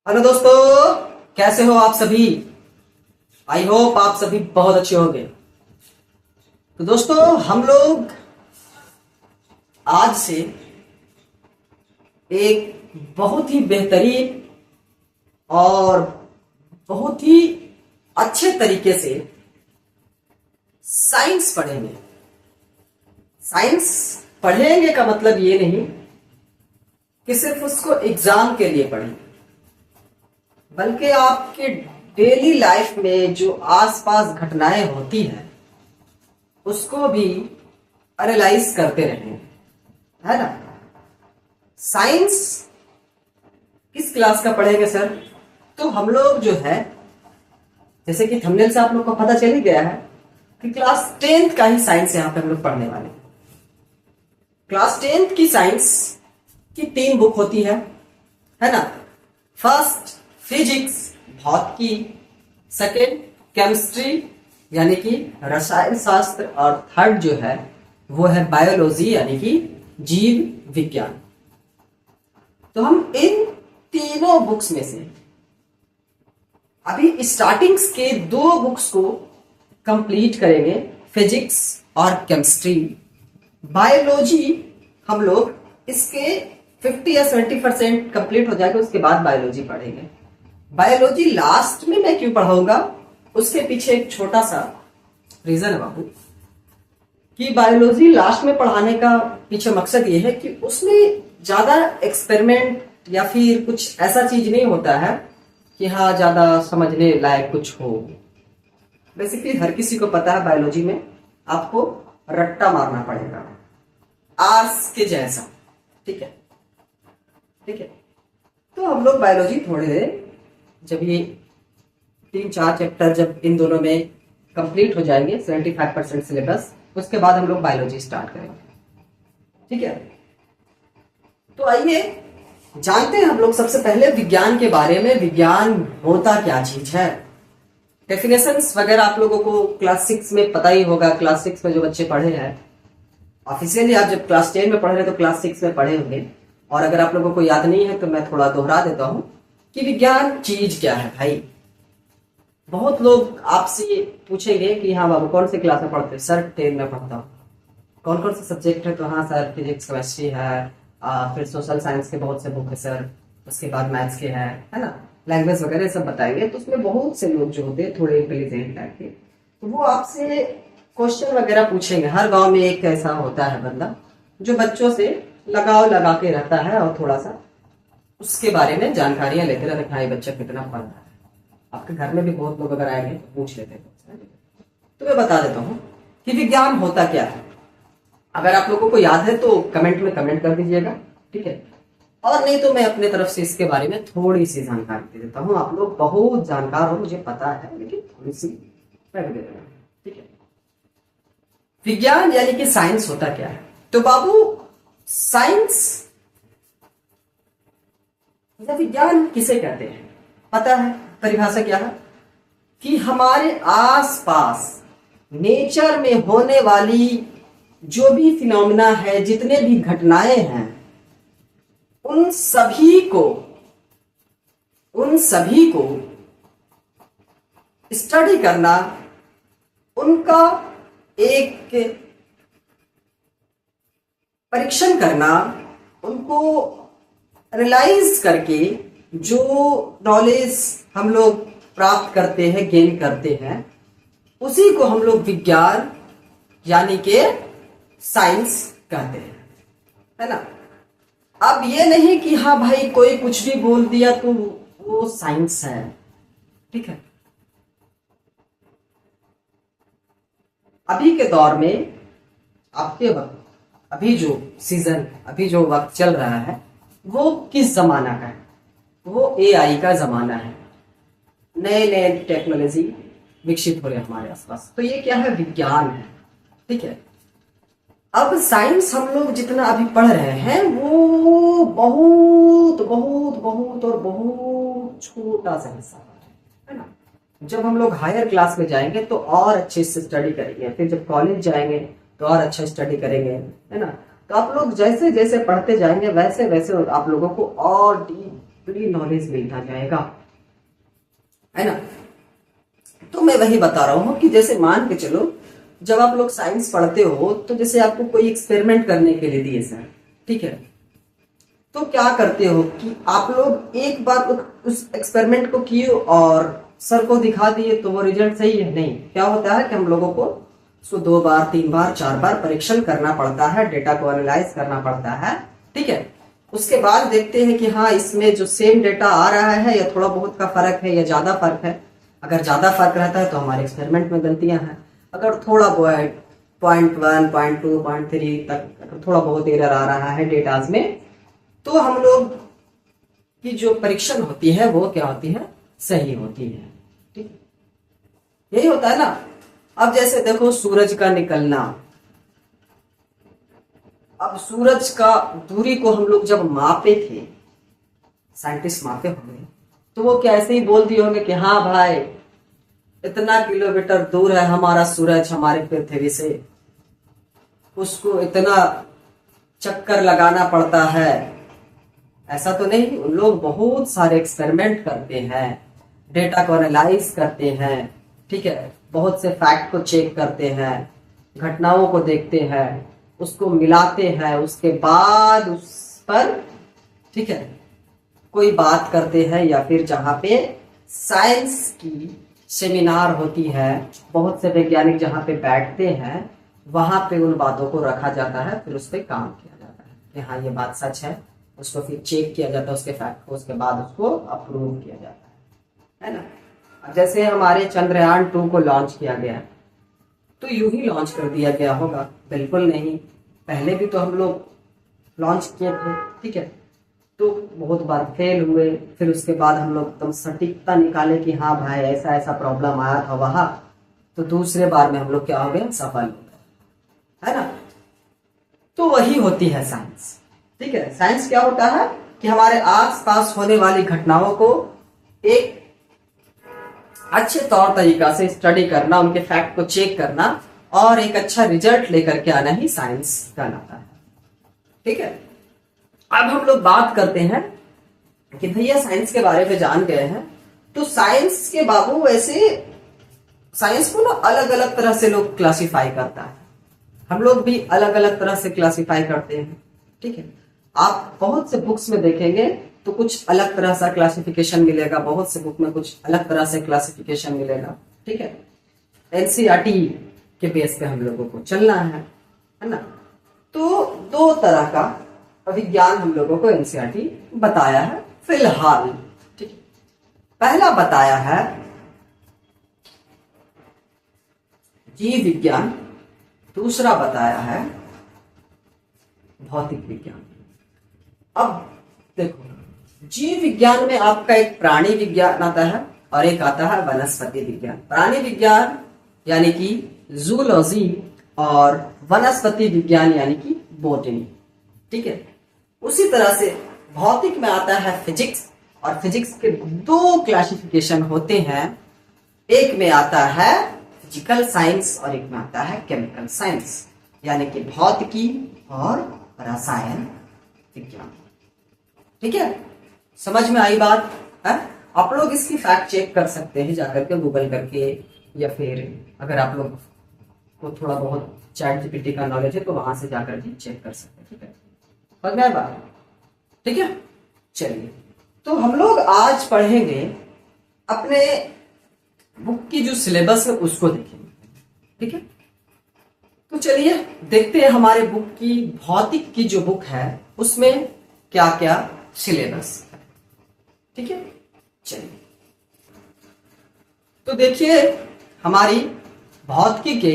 Hello दोस्तों, कैसे हो आप सभी। आई होप आप सभी बहुत अच्छे होंगे। तो दोस्तों, हम लोग आज से एक बहुत ही बेहतरीन और बहुत ही अच्छे तरीके से साइंस पढ़ेंगे। साइंस पढ़ेंगे का मतलब ये नहीं कि सिर्फ उसको एग्जाम के लिए पढ़ेंगे, बल्कि आपके डेली लाइफ में जो आसपास घटनाएं होती हैं उसको भी एनालाइज करते रहें, है ना। साइंस किस क्लास का पढ़ेंगे सर? तो हम लोग जो है, जैसे कि थंबनेल से आप लोग को पता चल ही गया है कि क्लास 10th का ही साइंस यहां पे हम लोग पढ़ने वाले हैं। क्लास 10th की साइंस की 3 बुक होती है ना। फर्स्ट फिजिक्स, भौतिकी, सेकेंड केमिस्ट्री यानी कि रसायन शास्त्र, और थर्ड जो है वो है बायोलॉजी यानी कि जीव विज्ञान। तो हम इन तीनों बुक्स में से अभी स्टार्टिंग्स के 2 बुक्स को कंप्लीट करेंगे, फिजिक्स और केमिस्ट्री। बायोलॉजी हम लोग इसके 50 या 70% कंप्लीट हो जाएगा, उसके बाद बायोलॉजी पढ़ेंगे। बायोलॉजी लास्ट में मैं क्यों पढ़ाऊंगा, उसके पीछे एक छोटा सा रीजन है बाबू। कि बायोलॉजी लास्ट में पढ़ाने का पीछे मकसद ये है कि उसमें ज्यादा एक्सपेरिमेंट या फिर कुछ ऐसा चीज नहीं होता है कि हाँ ज्यादा समझने लायक कुछ हो। बेसिकली हर किसी को पता है बायोलॉजी में आपको रट्टा मारना पड़ेगा, आर्स के जैसा। ठीक है, ठीक है। तो हम लोग बायोलॉजी थोड़े, जब ये 3-4 चैप्टर जब इन दोनों में कंप्लीट हो जाएंगे 75% सिलेबस, उसके बाद हम लोग बायोलॉजी स्टार्ट करेंगे। ठीक है, तो आइए जानते हैं हम लोग सबसे पहले विज्ञान के बारे में। विज्ञान होता क्या चीज है? डेफिनेशंस वगैरह आप लोगों को क्लास 6 में पता ही होगा। क्लास 6 में जो बच्चे पढ़े हैं, ऑफिशियली आप जब क्लास 10 में पढ़ रहे हैं तो क्लास 6 में पढ़े होंगे। और अगर आप लोगों को याद नहीं है तो मैं थोड़ा दोहरा देता हूं कि विज्ञान चीज क्या है भाई। बहुत लोग आपसे पूछेंगे कि हाँ बाबू कौन सी क्लास में पढ़ते हो? सर 10 में पढ़ता हूँ। कौन कौन से सब्जेक्ट है? तो हाँ सर फिजिक्स केमिस्ट्री है, फिर सोशल साइंस के बहुत से बुक है सर, उसके बाद मैथ्स के है ना, लैंग्वेज वगैरह सब बताएंगे। तो उसमें बहुत से लोग जो होते हैं थोड़े इंटेलिजेंट टाइप के, तो वो आपसे क्वेश्चन वगैरह पूछेंगे। हर गांव में एक ऐसा होता है बंदा जो बच्चों से लगाव लगा के रहता है और थोड़ा सा उसके बारे में जानकारियां लेते रहते हैं। हाँ ये बच्चा कितना पढ़ रहा है। आपके घर में भी बहुत लोग अगर आएंगे तो पूछ लेते हैं। तो मैं बता देता हूं कि विज्ञान होता क्या है। अगर आप लोगों को याद है तो कमेंट में कमेंट कर दीजिएगा, ठीक है। और नहीं तो मैं अपने तरफ से इसके बारे में थोड़ी सी जानकारी दे देता हूं। आप लोग बहुत जानकार हो मुझे पता है, लेकिन थोड़ी सी मैं भी दे देता हूं, ठीक है। विज्ञान यानी कि साइंस होता क्या है? तो बाबू साइंस या विज्ञान किसे कहते हैं पता है? परिभाषा क्या है कि हमारे आसपास नेचर में होने वाली जो भी फिनोमिना है, जितने भी घटनाएं हैं, उन सभी को स्टडी करना, उनका एक परीक्षण करना, उनको एनालाइज करके जो नॉलेज हम लोग प्राप्त करते हैं, गेन करते हैं, उसी को हम लोग विज्ञान यानी कि साइंस कहते हैं, है ना। अब ये नहीं कि हाँ भाई कोई कुछ भी बोल दिया तो वो साइंस है, ठीक है। अभी के दौर में आपके वक्त, अभी जो सीजन, अभी जो वक्त चल रहा है वो किस जमाना का है? वो एआई का जमाना है। नए नए टेक्नोलॉजी विकसित हो रहे हैं हमारे आसपास। तो ये क्या है? विज्ञान है, ठीक है। अब साइंस हम लोग जितना अभी पढ़ रहे हैं वो बहुत बहुत बहुत और बहुत छोटा सा हिस्सा है ना। जब हम लोग हायर क्लास में जाएंगे तो और अच्छे से स्टडी करेंगे, फिर जब कॉलेज जाएंगे तो और अच्छा स्टडी करेंगे, है ना। तो आप लोग जैसे जैसे पढ़ते जाएंगे वैसे वैसे आप लोगों को और डीप बड़ी नॉलेज मिलता जाएगा, है ना। तो मैं वही बता रहा हूँ कि जैसे मान के चलो, जब आप लोग साइंस पढ़ते हो तो जैसे आपको कोई एक्सपेरिमेंट करने के लिए दिए सर, ठीक है, तो क्या करते हो कि आप लोग एक बार उस एक्सपेरिमेंट को किए और सर को दिखा दिए तो वो रिजल्ट सही है? नहीं, क्या होता है कि हम लोगों को उसको 2 बार 3 बार 4 बार परीक्षण करना पड़ता है, डेटा को एनालाइज करना पड़ता है, ठीक है। उसके बाद देखते हैं कि हाँ इसमें जो सेम डेटा आ रहा है या थोड़ा बहुत का फर्क है या ज्यादा फर्क है। अगर ज्यादा फर्क रहता है तो हमारे एक्सपेरिमेंट में गलतियां हैं, अगर थोड़ा बहुत 0.1 0.2 0.3 तक थोड़ा बहुत एरर आ रहा है डेटाज में, तो हम लोग की जो परीक्षण होती है वो क्या होती है? सही होती है, ठीक, यही होता है ना। अब जैसे देखो सूरज का निकलना, अब सूरज का दूरी को हम लोग जब मापे थे, साइंटिस्ट मापे होंगे, तो वो क्या ऐसे ही बोल दिए होंगे कि हाँ भाई इतना किलोमीटर दूर है हमारा सूरज हमारे पृथ्वी से, उसको इतना चक्कर लगाना पड़ता है? ऐसा तो नहीं। उन लोग बहुत सारे एक्सपेरिमेंट करते हैं, डेटा को एनालाइज करते हैं, ठीक है, बहुत से फैक्ट को चेक करते हैं, घटनाओं को देखते हैं, उसको मिलाते हैं, उसके बाद उस पर, ठीक है, कोई बात करते हैं, या फिर जहां पे साइंस की सेमिनार होती है, बहुत से वैज्ञानिक जहां पे बैठते हैं, वहां पे उन बातों को रखा जाता है, फिर उस पर काम किया जाता है कि हाँ ये बात सच है, उसको फिर चेक किया जाता है उसके फैक्ट को, उसके बाद उसको अप्रूव किया जाता है ना। अब जैसे हमारे चंद्रयान 2 को लॉन्च किया गया, तो यूं ही लॉन्च कर दिया गया होगा? बिल्कुल नहीं, पहले भी तो हम लोग लॉन्च किए थे, ठीक है, तो बहुत बार फेल हुए, फिर उसके बाद हम लोग एकदम सटीकता निकाले कि हाँ भाई ऐसा ऐसा प्रॉब्लम आया था वहां, तो दूसरे बार में हम लोग क्या हो गए? सफल हो गए, है ना। तो वही होती है साइंस, ठीक है। साइंस क्या होता है कि हमारे आसपास होने वाली घटनाओं को एक अच्छे तौर तरीका से स्टडी करना, उनके फैक्ट को चेक करना और एक अच्छा रिजल्ट लेकर के आना ही साइंस कहलाता है, ठीक है। अब हम लोग बात करते हैं कि भैया साइंस के बारे में जान गए हैं, तो साइंस के बाबू वैसे साइंस को ना अलग अलग तरह से लोग क्लासिफाई करता है, हम लोग भी अलग अलग तरह से क्लासिफाई करते हैं, ठीक है। आप बहुत से बुक्स में देखेंगे तो कुछ अलग तरह सा क्लासिफिकेशन मिलेगा, बहुत से बुक में कुछ अलग तरह से क्लासिफिकेशन मिलेगा, ठीक है। एनसीईआरटी के बेस पे हम लोगों को चलना है ना। तो 2 तरह का विज्ञान हम लोगों को एनसीईआरटी बताया है फिलहाल, ठीक है। पहला बताया है जीव विज्ञान, दूसरा बताया है भौतिक विज्ञान। अब देखो, जीव विज्ञान में आपका एक प्राणी विज्ञान आता है और एक आता है वनस्पति विज्ञान। प्राणी विज्ञान यानी कि जूलॉजी और वनस्पति विज्ञान यानी कि बॉटनी, ठीक है। उसी तरह से भौतिक में आता है फिजिक्स, और फिजिक्स के 2 क्लासिफिकेशन होते हैं, एक में आता है फिजिकल साइंस और एक में आता है केमिकल साइंस, यानी कि भौतिकी और रसायन विज्ञान, ठीक है। समझ में आई बात है? आप लोग इसकी फैक्ट चेक कर सकते हैं जाकर के गूगल करके, या फिर अगर आप लोग को थोड़ा बहुत चैट जीपीटी का नॉलेज है तो वहां से जाकर के चेक कर सकते हैं, ठीक है। समझ में आई बात? ठीक है, चलिए तो हम लोग आज पढ़ेंगे अपने बुक की जो सिलेबस है उसको देखेंगे, ठीक है। तो चलिए देखते हैं हमारे बुक की भौतिक की जो बुक है उसमें क्या क्या सिलेबस है, ठीक है। चलिए तो देखिए हमारी भौतिकी के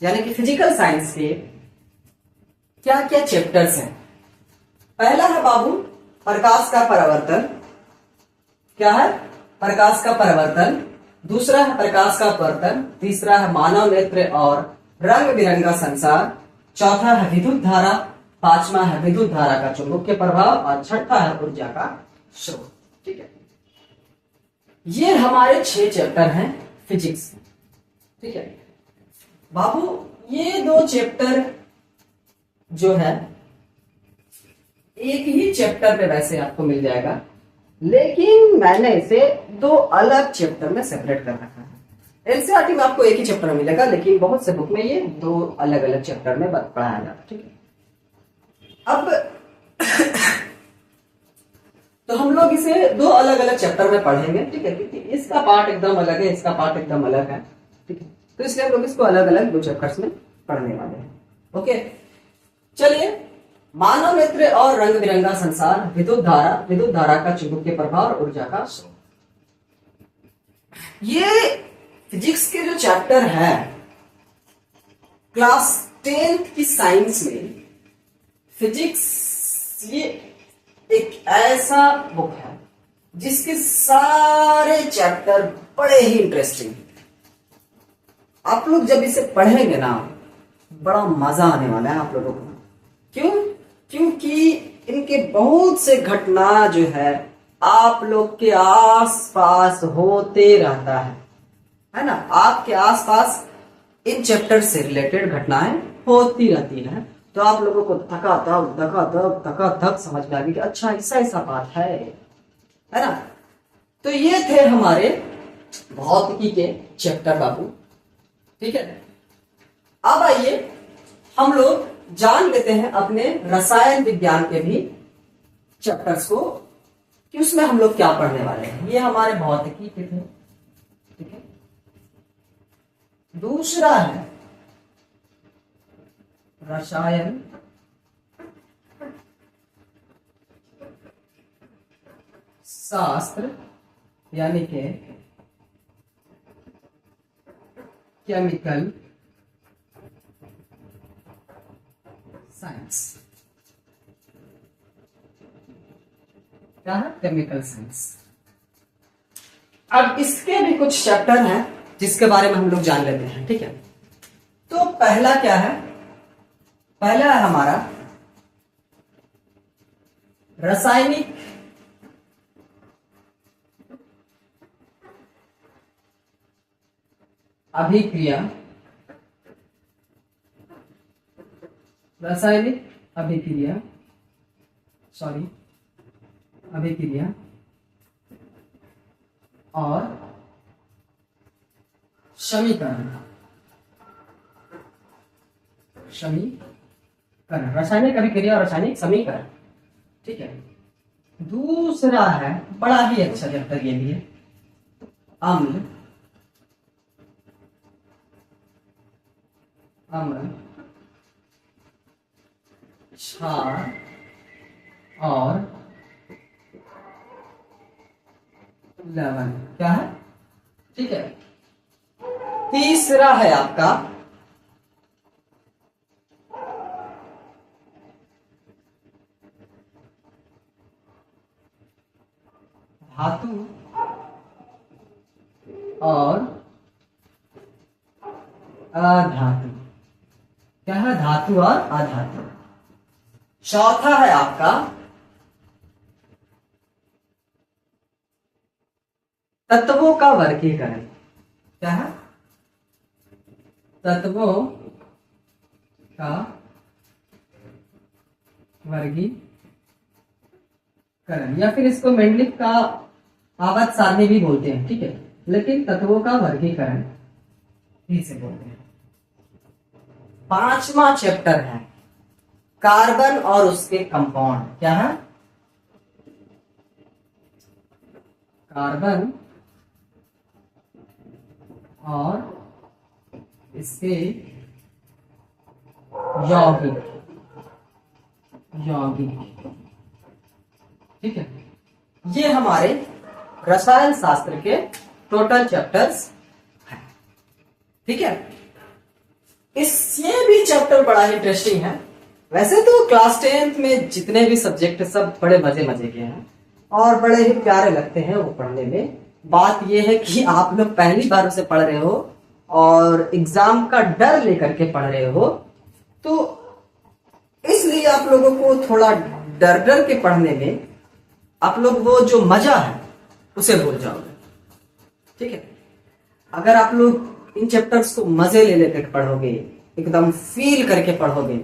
यानी कि फिजिकल साइंस के क्या क्या चैप्टर्स हैं। पहला है बाबू प्रकाश का परावर्तन। क्या है? प्रकाश का परावर्तन। दूसरा है प्रकाश का अपवर्तन। तीसरा है मानव नेत्र और रंग बिरंगा संसार। चौथा है विद्युत धारा। पांचवा है विद्युत धारा का चुंबकीय प्रभाव और छठा है ऊर्जा का स्रोत, ठीक है। ये हमारे 6 चैप्टर हैं फिजिक्स में, ठीक है बाबू। ये 2 चैप्टर जो है एक ही चैप्टर में वैसे आपको मिल जाएगा, लेकिन मैंने इसे दो अलग चैप्टर में सेपरेट कर रखा है। एनसीईआरटी में आपको एक ही चैप्टर मिलेगा, लेकिन बहुत से बुक में ये दो अलग अलग चैप्टर में पढ़ाया जाता है। ठीक है, अब तो हम लोग इसे दो अलग अलग चैप्टर में पढ़ेंगे। ठीक है, क्योंकि इसका पार्ट एकदम अलग है, इसका पार्ट एकदम अलग है। ठीक है, तो इसलिए हम लोग इसको अलग अलग दो चैप्टर्स में पढ़ने वाले हैं। ओके, चलिए, मानव नेत्र और रंग बिरंगा संसार, विद्युत धारा का चुंबकीय प्रभाव और ऊर्जा का स्रोत। ये फिजिक्स के जो चैप्टर है क्लास 10th की साइंस में, फिजिक्स ये एक ऐसा बुक है जिसके सारे चैप्टर बड़े ही इंटरेस्टिंग हैं। आप लोग जब इसे पढ़ेंगे ना, बड़ा मजा आने वाला है आप लोगों को। क्यों? क्योंकि इनके बहुत से घटना जो है आप लोग के आसपास होते रहता है ना। आपके आसपास इन चैप्टर से रिलेटेड घटनाएं होती रहती हैं, तो आप लोगों को धका समझ में आ गई कि अच्छा ऐसा बात है ना। तो ये थे हमारे भौतिकी के चैप्टर बाबू। ठीक है, अब आइए हम लोग जान लेते हैं अपने रसायन विज्ञान के भी चैप्टर्स को, कि उसमें हम लोग क्या पढ़ने वाले हैं। ये हमारे भौतिकी के थे। ठीक है, दूसरा है रसायन शास्त्र, यानी कि केमिकल साइंस। क्या है? Chemical science. अब इसके भी कुछ चैप्टर हैं जिसके बारे में हम लोग जान लेते हैं। ठीक है, तो पहला क्या है? पहला है हमारा रासायनिक अभिक्रिया, रासायनिक अभिक्रिया और समीकरण। रासायनिक अभिक्रिया और रासायनिक समीकरण। ठीक है, दूसरा है बड़ा ही अच्छा चैप्टर ये भी है, अम्ल क्षार और लवण। क्या है? ठीक है, तीसरा है आपका धातु और अधातु। क्या है? धातु और अधातु। चौथा है आपका तत्वों का वर्गीकरण। क्या है? तत्वों का वर्गीकरण, या फिर इसको मेंडलिक का आवर्त सारणी भी बोलते हैं। ठीक है, लेकिन तत्वों का वर्गीकरण इसे बोलते हैं। पांचवा चैप्टर है कार्बन और उसके कंपाउंड। क्या है? कार्बन और इसके यौगिक। ठीक है, ये हमारे रसायन शास्त्र के टोटल चैप्टर्स हैं। ठीक है, ये भी चैप्टर बड़ा इंटरेस्टिंग है। वैसे तो क्लास 10th में जितने भी सब्जेक्ट सब बड़े मजे के हैं और बड़े ही प्यारे लगते हैं वो पढ़ने में। बात यह है कि आप लोग पहली बार उसे पढ़ रहे हो और एग्जाम का डर लेकर के पढ़ रहे हो, तो इसलिए आप लोगों को थोड़ा डर के पढ़ने में आप लोग वो जो मजा है उसे भूल जाओगे। ठीक है, अगर आप लोग इन चैप्टर्स को मजे ले लेकर पढ़ोगे, एकदम फील करके पढ़ोगे,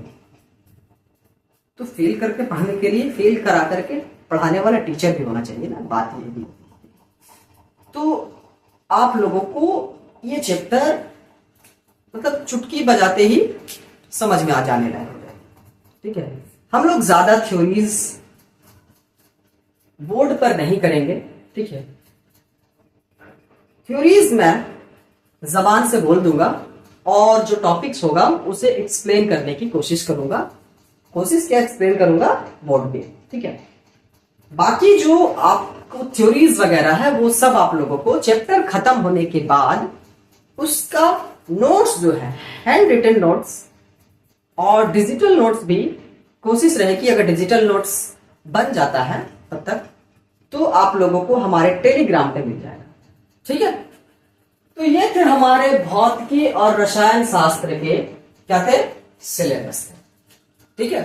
तो फील करके पढ़ने के लिए फील करा करके पढ़ाने वाला टीचर भी होना चाहिए ना, बात ये भी। तो आप लोगों को ये चैप्टर मतलब चुटकी बजाते ही समझ में आ जाने लगे, ठीक है। हम लोग ज्यादा थ्योरीज बोर्ड पर नहीं करेंगे, ठीक है। थ्योरीज मैं जबान से बोल दूंगा और जो टॉपिक्स होगा उसे एक्सप्लेन करने की कोशिश करूंगा। कोशिश क्या एक्सप्लेन करूंगा, बोर्ड पे, ठीक है। बाकी जो आपको थ्योरीज वगैरह है वो सब आप लोगों को चैप्टर खत्म होने के बाद उसका नोट्स जो है, हैंड रिटन नोट्स और डिजिटल नोट्स भी कोशिश रहे कि अगर डिजिटल नोट्स बन जाता है तब तक तो आप लोगों को हमारे टेलीग्राम पे मिल जाएगा, ठीक है। तो ये थे हमारे भौतिकी और रसायन शास्त्र के क्या थे, सिलेबस थे, ठीक है।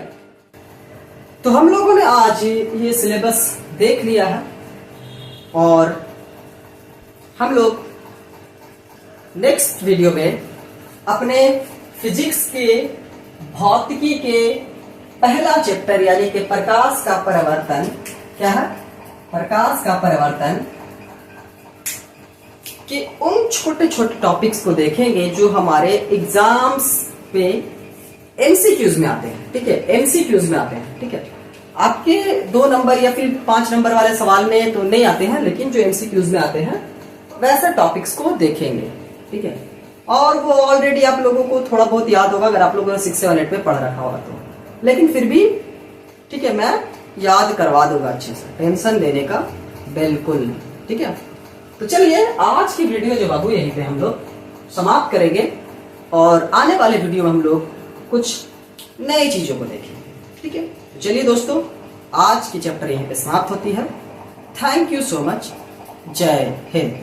तो हम लोगों ने आज ये सिलेबस देख लिया है और हम लोग नेक्स्ट वीडियो में अपने फिजिक्स के भौतिकी के पहला चैप्टर यानी कि प्रकाश का परावर्तन, क्या है, प्रकाश का परावर्तन के उन छोटे छोटे टॉपिक्स को देखेंगे जो हमारे एग्जाम्स पे एमसीक्यूज में आते हैं, ठीक है, एमसीक्यूज में आते हैं, ठीक है। आपके 2 नंबर या फिर 5 नंबर वाले सवाल में तो नहीं आते हैं, लेकिन जो एमसीक्यूज में आते हैं वैसे टॉपिक्स को देखेंगे, ठीक है। और वो ऑलरेडी आप लोगों को थोड़ा बहुत याद होगा अगर आप लोगों ने 6, 7, 8 में पढ़ रखा होगा तो, लेकिन फिर भी ठीक है, मैं याद करवा दूंगा अच्छे से, टेंशन लेने का बिल्कुल नहीं, ठीक है। तो चलिए आज की वीडियो जो बाबू यहीं पे हम लोग समाप्त करेंगे और आने वाले वीडियो में हम लोग कुछ नई चीजों को देखेंगे, ठीक है। चलिए दोस्तों, आज की चैप्टर यहीं पे समाप्त होती है। Thank you so much. जय हिंद।